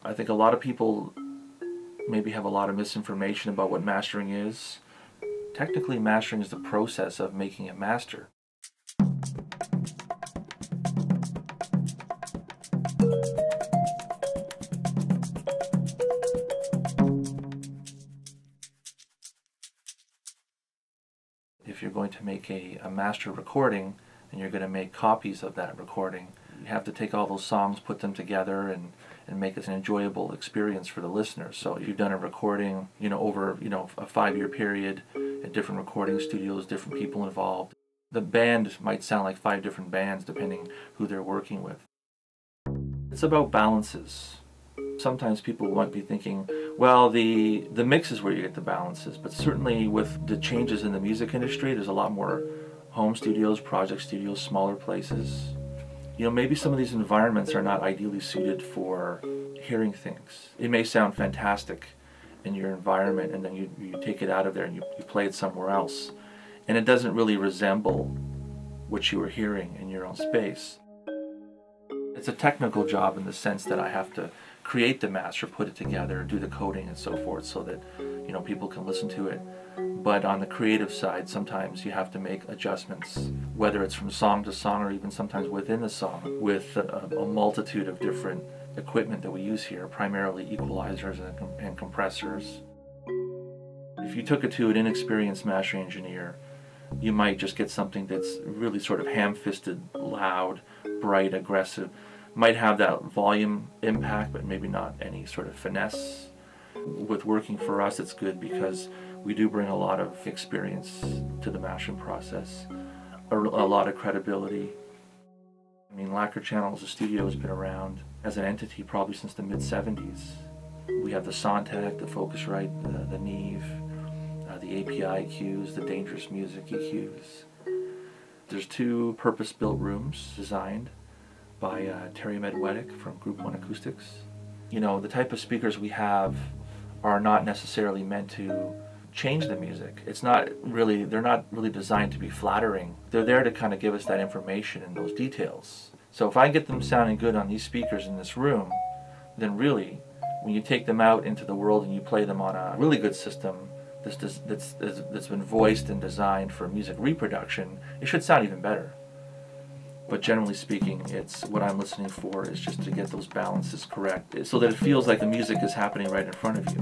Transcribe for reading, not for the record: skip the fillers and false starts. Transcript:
I think a lot of people maybe have a lot of misinformation about what mastering is. Technically, mastering is the process of making a master. If you're going to make a master recording and you're going to make copies of that recording, you have to take all those songs, put them together, and make it an enjoyable experience for the listeners. So if you've done a recording, over, a 5-year period at different recording studios, different people involved, the band might sound like 5 different bands depending who they're working with. It's about balances. Sometimes people might be thinking, well, the mix is where you get the balances, but certainly with the changes in the music industry, there's a lot more home studios, project studios, smaller places. Maybe some of these environments are not ideally suited for hearing things. It may sound fantastic in your environment, and then you take it out of there and you play it somewhere else, and it doesn't really resemble what you were hearing in your own space. It's a technical job in the sense that I have to create the master, put it together, do the coding and so forth so that people can listen to it. But on the creative side, sometimes you have to make adjustments, whether it's from song to song or even sometimes within the song, with a multitude of different equipment that we use here, primarily equalizers and compressors. If you took it to an inexperienced mastering engineer, you might just get something that's really sort of ham-fisted, loud, bright, aggressive, might have that volume impact, but maybe not any sort of finesse. With working for us, it's good because we do bring a lot of experience to the mastering process, a lot of credibility. I mean, Lacquer Channel as a studio has been around as an entity probably since the mid-70s. We have the Sontec, the Focusrite, the Neve, the API EQs, the Dangerous Music EQs. There's 2 purpose-built rooms designed by Terry Medwetic from Group 1 Acoustics. The type of speakers we have are not necessarily meant to change the music. They're not really designed to be flattering. They're there to kind of give us that information and those details. So if I get them sounding good on these speakers in this room, then really, when you take them out into the world and you play them on a really good system that's been voiced and designed for music reproduction, it should sound even better. But generally speaking, it's what I'm listening for is just to get those balances correct so that it feels like the music is happening right in front of you.